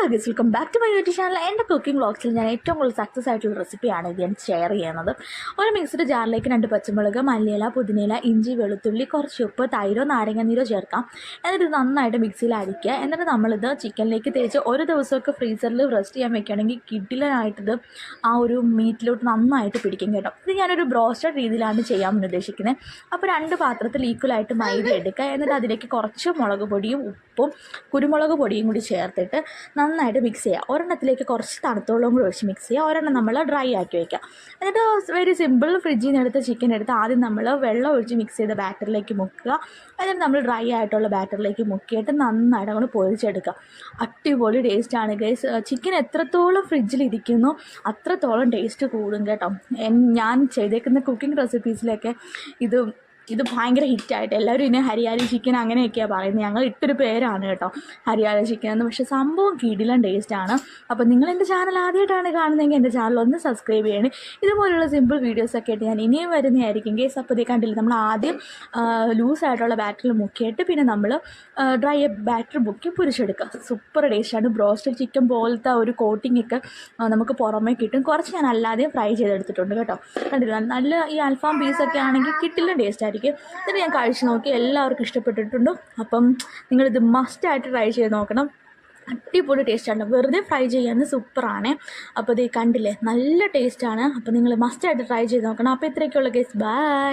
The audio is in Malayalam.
Hello guys, welcome back to my YouTube channel. എൻ്റെ കുക്കിംഗ് വ്ളോഗ്സിൽ ഞാൻ ഏറ്റവും കൂടുതൽ സക്സസ് ആയിട്ടുള്ള റെസിപ്പിയാണ് ഇത് ഞാൻ ഷെയർ ചെയ്യുന്നത്. ഒരു മിക്സ്ഡ് ജാറിലേക്ക് 2 പച്ചമുളക്, മല്ലിയില, പുതിനയില, ഇഞ്ചി, വെളുത്തുള്ളി, കുറച്ച് ഉപ്പ്, തൈരോ നാരങ്ങാനീരോ ചേർക്കാം. എന്നിട്ട് ഇത് നന്നായിട്ട് മിക്സിയിൽ അടിക്കുക. എന്നിട്ട് നമ്മളിത് ചിക്കനിലേക്ക് തേച്ച് ഒരു ദിവസമൊക്കെ ഫ്രീസറിൽ റെസ്റ്റ് ചെയ്യാൻ വെക്കുകയാണെങ്കിൽ കിഡിലായിട്ടിത് ആ ഒരു മീറ്റിലോട്ട് നന്നായിട്ട് പിടിക്കും കേട്ടോ. ഇത് ഞാനൊരു ബ്രോസ്റ്റഡ് രീതിയിലാണ് ചെയ്യാൻ ഉദ്ദേശിക്കുന്നത്. അപ്പോൾ 2 പാത്രത്തിൽ ഈക്വലായിട്ട് മൈദ എടുക്കുക. എന്നിട്ട് അതിലേക്ക് കുറച്ച് മുളക് പൊടിയും ഉപ്പും കുരുമുളക് പൊടിയും കൂടി ചേർത്തിട്ട് നന്നായിട്ട് മിക്സ് ചെയ്യുക. ഒരെണ്ണത്തിലേക്ക് കുറച്ച് തണുത്തോളം കൂടി ഒഴിച്ച് മിക്സ് ചെയ്യുക. ഒരെണ്ണം നമ്മൾ ഡ്രൈ ആക്കി വയ്ക്കുക. എന്നിട്ട് വെരി സിമ്പിൾ, ഫ്രിഡ്ജിൽ നിന്ന് എടുത്ത് ചിക്കൻ എടുത്ത് ആദ്യം നമ്മൾ വെള്ളം ഒഴിച്ച് മിക്സ് ചെയ്ത ബാറ്ററിലേക്ക് മുക്കുക. എന്നിട്ട് നമ്മൾ ഡ്രൈ ആയിട്ടുള്ള ബാറ്ററിലേക്ക് മുക്കിയിട്ട് നന്നായിട്ട് അങ്ങോട്ട് പൊരിച്ചെടുക്കുക. അടിപൊളി ടേസ്റ്റാണ് ഗൈസ്. ചിക്കൻ എത്രത്തോളം ഫ്രിഡ്ജിൽ ഇരിക്കുന്നു അത്രത്തോളം ടേസ്റ്റ് കൂടും കേട്ടോ. ഞാൻ ചെയ്തേക്കുന്ന കുക്കിംഗ് റെസിപ്പീസിലൊക്കെ ഇത് ഭയങ്കര ഹിറ്റായിട്ട് എല്ലാവരും ഇതിനെ ഹരിയാലി ചിക്കൻ അങ്ങനെയൊക്കെയാണ് പറയുന്നത്. ഞങ്ങൾ ഇട്ടൊരു പേരാണ് കേട്ടോ ഹരിയാലി ചിക്കൻ എന്ന്. പക്ഷേ സംഭവം കിടിലൻ ടേസ്റ്റാണ്. അപ്പോൾ നിങ്ങൾ എൻ്റെ ചാനൽ ആദ്യമായിട്ടാണ് കാണുന്നതെങ്കിൽ എൻ്റെ ചാനൽ ഒന്ന് സബ്സ്ക്രൈബ് ചെയ്യണേ. ഇതുപോലുള്ള സിമ്പിൾ വീഡിയോസൊക്കെ ആയിട്ട് ഞാൻ ഇനിയും വരുന്നതായിരിക്കും ഗൈസ്. അപ്പോൾ ഇത് കണ്ടില്ല, നമ്മൾ ആദ്യം ലൂസായിട്ടുള്ള ബാറ്ററിൽ മുക്കിയിട്ട് പിന്നെ നമ്മൾ ഡ്രൈ ബാറ്റർ മുക്കി പൊരിച്ചെടുക്കുക. സൂപ്പർ ടേസ്റ്റാണ്. ബ്രോസ്റ്റഡ് ചിക്കൻ പോലത്തെ ഒരു കോട്ടിങ്ങൊക്കെ നമുക്ക് പുറമേ കിട്ടും. കുറച്ച് ഞാൻ അല്ലാതെ ഫ്രൈ ചെയ്തെടുത്തിട്ടുണ്ട് കേട്ടോ. കണ്ടില്ല, നല്ല ഈ അൽഫാം പീസൊക്കെ ആണെങ്കിൽ കിട്ടില്ല ടേസ്റ്റായിരിക്കും. എന്നിട്ട് ഞാൻ കഴിച്ച് നോക്കി, എല്ലാവർക്കും ഇഷ്ടപ്പെട്ടിട്ടുണ്ട്. അപ്പം നിങ്ങളിത് മസ്റ്റായിട്ട് ട്രൈ ചെയ്ത് നോക്കണം. അടിപൊളി ടേസ്റ്റാണ്. വെറുതെ ഫ്രൈ ചെയ്യാൻ സൂപ്പറാണ്. അപ്പോൾ ഇത് കണ്ടില്ലേ, നല്ല ടേസ്റ്റാണ്. അപ്പോൾ നിങ്ങൾ മസ്റ്റായിട്ട് ട്രൈ ചെയ്ത് നോക്കണം. അപ്പോൾ ഇത്രയൊക്കെയുള്ള ഗൈസ്, ബൈ.